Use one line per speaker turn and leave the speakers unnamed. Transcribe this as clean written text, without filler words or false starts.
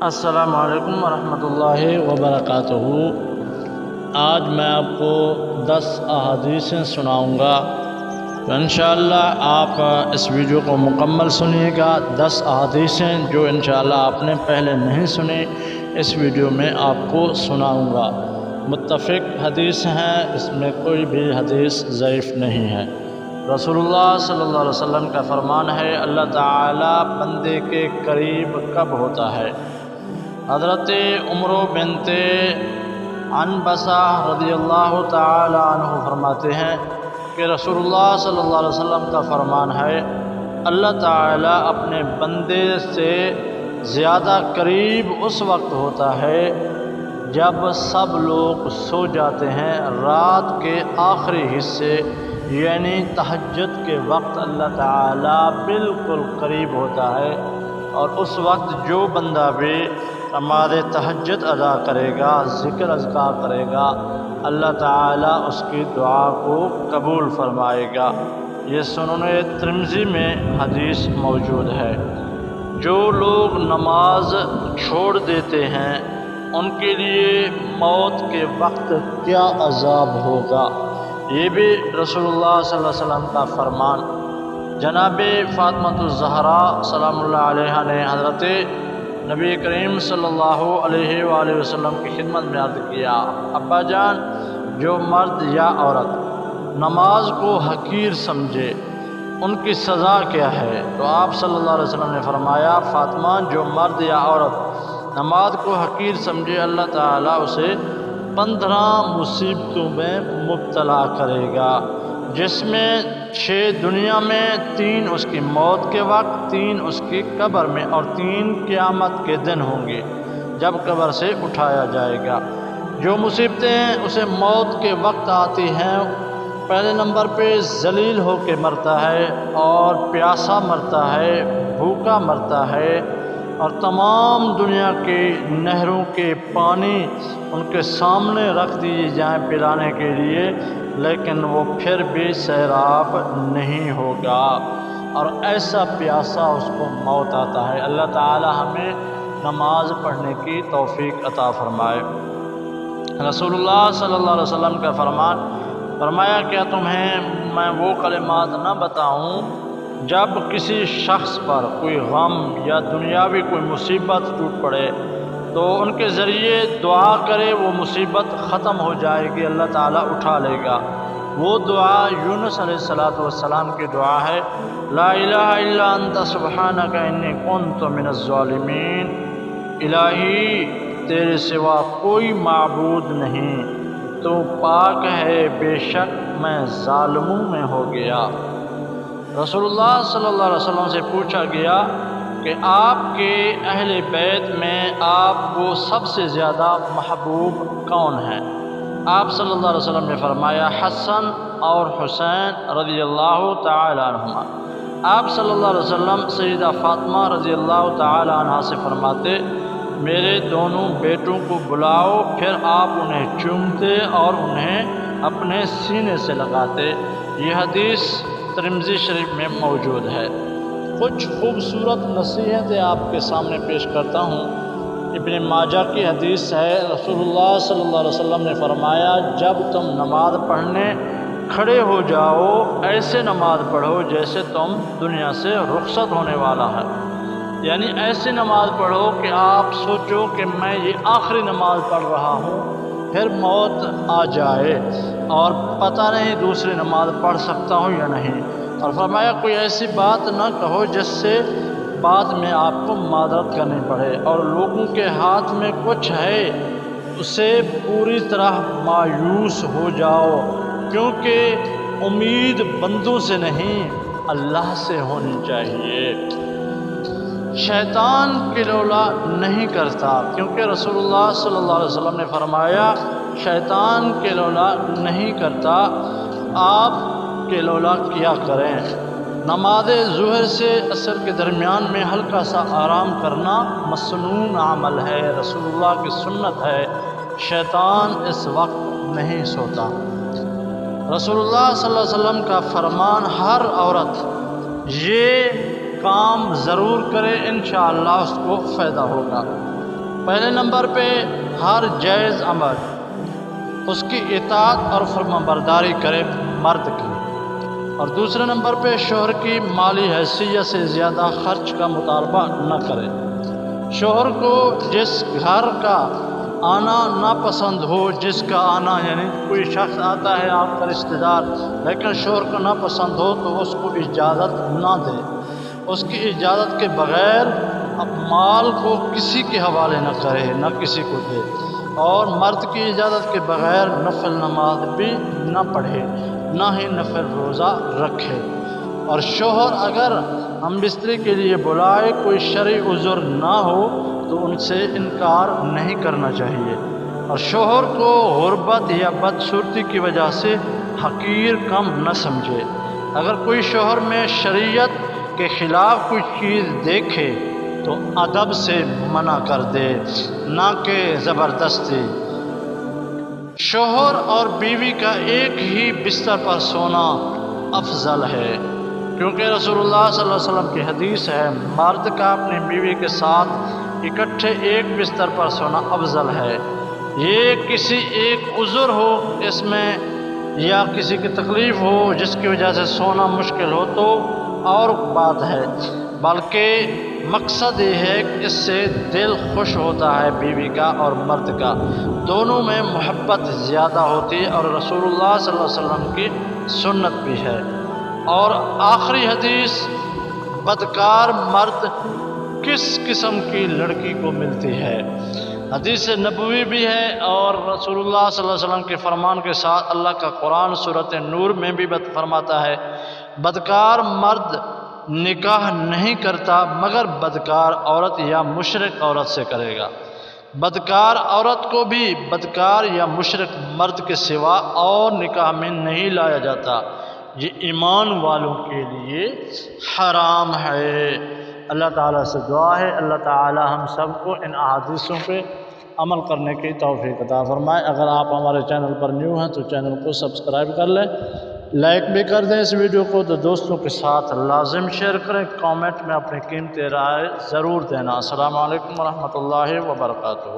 السلام علیکم ورحمۃ اللہ وبرکاتہ۔ آج میں آپ کو 10 احادیثیں سناؤں گا، تو انشاءاللہ آپ اس ویڈیو کو مکمل سنیے گا۔ 10 احادیثیں جو انشاءاللہ آپ نے پہلے نہیں سنی، اس ویڈیو میں آپ کو سناؤں گا۔ متفق حدیث ہیں، اس میں کوئی بھی حدیث ضعیف نہیں ہے۔ رسول اللہ صلی اللہ علیہ وسلم کا فرمان ہے، اللہ تعالیٰ بندے کے قریب کب ہوتا ہے؟ حضرت عمر بنت عنبسہ رضی اللہ تعالی عنہ فرماتے ہیں کہ رسول اللہ صلی اللہ علیہ وسلم کا فرمان ہے، اللہ تعالیٰ اپنے بندے سے زیادہ قریب اس وقت ہوتا ہے جب سب لوگ سو جاتے ہیں۔ رات کے آخری حصے یعنی تہجد کے وقت اللہ تعالیٰ بالکل قریب ہوتا ہے، اور اس وقت جو بندہ بھی نماز تہجد ادا کرے گا، ذکر اذکار کرے گا، اللہ تعالیٰ اس کی دعا کو قبول فرمائے گا۔ یہ سنن ترمذی میں حدیث موجود ہے۔ جو لوگ نماز چھوڑ دیتے ہیں ان کے لیے موت کے وقت کیا عذاب ہوگا، یہ بھی رسول اللہ صلی اللہ علیہ وسلم کا فرمان۔ جناب فاطمۃ الزہرا سلام اللہ علیہا نے حضرت نبی کریم صلی اللہ علیہ وآلہ وسلم کی خدمت میں عرض کیا، ابا جان، جو مرد یا عورت نماز کو حقیر سمجھے ان کی سزا کیا ہے؟ تو آپ صلی اللہ علیہ وسلم نے فرمایا، فاطمہ، جو مرد یا عورت نماز کو حقیر سمجھے اللہ تعالیٰ اسے 15 مصیبتوں میں مبتلا کرے گا، جس میں 6 دنیا میں، 3 اس کی موت کے وقت، 3 اس کی قبر میں، اور 3 قیامت کے دن ہوں گے جب قبر سے اٹھایا جائے گا۔ جو مصیبتیں اسے موت کے وقت آتی ہیں، پہلے نمبر پہ ذلیل ہو کے مرتا ہے، اور پیاسا مرتا ہے، بھوکا مرتا ہے، اور تمام دنیا کی نہروں کے پانی ان کے سامنے رکھ دیے جائیں پلانے کے لیے، لیکن وہ پھر بھی سیراب نہیں ہوگا، اور ایسا پیاسا اس کو موت آتا ہے۔ اللہ تعالی ہمیں نماز پڑھنے کی توفیق عطا فرمائے۔ رسول اللہ صلی اللہ علیہ وسلم کا فرمایا، کیا تمہیں میں وہ کلمات نہ بتاؤں جب کسی شخص پر کوئی غم یا دنیاوی کوئی مصیبت ٹوٹ پڑے تو ان کے ذریعے دعا کرے، وہ مصیبت ختم ہو جائے گی، اللہ تعالیٰ اٹھا لے گا۔ وہ دعا یونس علیہ السلام کی دعا ہے، لا الہ الا انت سبحانک انی کنت من الظالمین، الہی تیرے سوا کوئی معبود نہیں، تو پاک ہے، بے شک میں ظالموں میں ہو گیا۔ رسول اللہ صلی اللہ علیہ وسلم سے پوچھا گیا کہ آپ کے اہل بیت میں آپ کو سب سے زیادہ محبوب کون ہیں؟ آپ صلی اللہ علیہ وسلم نے فرمایا، حسن اور حسین رضی اللہ تعالی عنہما۔ آپ صلی اللہ علیہ وسلم سیدہ فاطمہ رضی اللہ تعالی عنہا سے فرماتے، میرے دونوں بیٹوں کو بلاؤ، پھر آپ انہیں چومتے اور انہیں اپنے سینے سے لگاتے۔ یہ حدیث ترمذی شریف میں موجود ہے۔ کچھ خوبصورت نصیحتیں آپ کے سامنے پیش کرتا ہوں۔ ابن ماجہ کی حدیث ہے، رسول اللہ صلی اللہ علیہ وسلم نے فرمایا، جب تم نماز پڑھنے کھڑے ہو جاؤ، ایسے نماز پڑھو جیسے تم دنیا سے رخصت ہونے والا ہے، یعنی ایسی نماز پڑھو کہ آپ سوچو کہ میں یہ آخری نماز پڑھ رہا ہوں، پھر موت آ جائے اور پتہ نہیں دوسری نماز پڑھ سکتا ہوں یا نہیں۔ اور فرمایا، کوئی ایسی بات نہ کہو جس سے بعد میں آپ کو معذرت کرنی پڑے، اور لوگوں کے ہاتھ میں کچھ ہے اسے پوری طرح مایوس ہو جاؤ، کیونکہ امید بندوں سے نہیں اللہ سے ہونی چاہیے۔ شیطان کلولا نہیں کرتا، کیونکہ رسول اللہ صلی اللہ علیہ وسلم نے فرمایا، شیطان کلولا نہیں کرتا، آپ کلولا کیا کریں۔ نماز ظہر سے عصر کے درمیان میں ہلکا سا آرام کرنا مسنون عمل ہے، رسول اللہ کی سنت ہے، شیطان اس وقت نہیں سوتا۔ رسول اللہ صلی اللہ علیہ وسلم کا فرمان، ہر عورت یہ کام ضرور کرے، انشاءاللہ اس کو فائدہ ہوگا۔ پہلے نمبر پہ ہر جائز عمل اس کی اطاعت اور فرمانبرداری کرے مرد کی، اور دوسرے نمبر پہ شوہر کی مالی حیثیت سے زیادہ خرچ کا مطالبہ نہ کرے۔ شوہر کو جس گھر کا آنا ناپسند ہو، جس کا آنا یعنی کوئی شخص آتا ہے آپ کا رشتہ دار لیکن شوہر کو ناپسند ہو تو اس کو اجازت نہ دے، اس کی اجازت کے بغیر مال کو کسی کے حوالے نہ کرے، نہ کسی کو دے، اور مرد کی اجازت کے بغیر نفل نماز بھی نہ پڑھے، نہ ہی نفل روزہ رکھے۔ اور شوہر اگر ہم بستری کے لیے بلائے، کوئی شرعی عذر نہ ہو تو ان سے انکار نہیں کرنا چاہیے، اور شوہر کو غربت یا بدصورتی کی وجہ سے حقیر کم نہ سمجھے۔ اگر کوئی شوہر میں شریعت کے خلاف کوئی چیز دیکھے تو ادب سے منع کر دے، نہ کہ زبردستی۔ شوہر اور بیوی کا ایک ہی بستر پر سونا افضل ہے، کیونکہ رسول اللہ صلی اللہ علیہ وسلم کی حدیث ہے، مرد کا اپنی بیوی کے ساتھ اکٹھے ایک بستر پر سونا افضل ہے۔ یہ کسی ایک عذر ہو اس میں یا کسی کی تکلیف ہو جس کی وجہ سے سونا مشکل ہو تو اور بات ہے، بلکہ مقصد یہ ہے کہ اس سے دل خوش ہوتا ہے بیوی کا اور مرد کا، دونوں میں محبت زیادہ ہوتی ہے، اور رسول اللہ صلی اللہ علیہ وسلم کی سنت بھی ہے۔ اور آخری حدیث، بدکار مرد کس قسم کی لڑکی کو ملتی ہے، حدیث نبوی بھی ہے، اور رسول اللہ صلی اللہ علیہ وسلم کے فرمان کے ساتھ اللہ کا قرآن سورۃ نور میں بھی فرماتا ہے، بدکار مرد نکاح نہیں کرتا مگر بدکار عورت یا مشرک عورت سے کرے گا۔ بدکار عورت کو بھی بدکار یا مشرک مرد کے سوا اور نکاح میں نہیں لایا جاتا، یہ ایمان والوں کے لیے حرام ہے۔ اللہ تعالیٰ سے دعا ہے اللہ تعالیٰ ہم سب کو ان احادیثوں پہ عمل کرنے کی توفیق عطا فرمائے۔ اگر آپ ہمارے چینل پر نیو ہیں تو چینل کو سبسکرائب کر لیں، لائک بھی کر دیں اس ویڈیو کو، تو دوستوں کے ساتھ لازم شیئر کریں، کامنٹ میں اپنی قیمتی رائے ضرور دینا۔ السلام علیکم ورحمۃ اللہ وبرکاتہ۔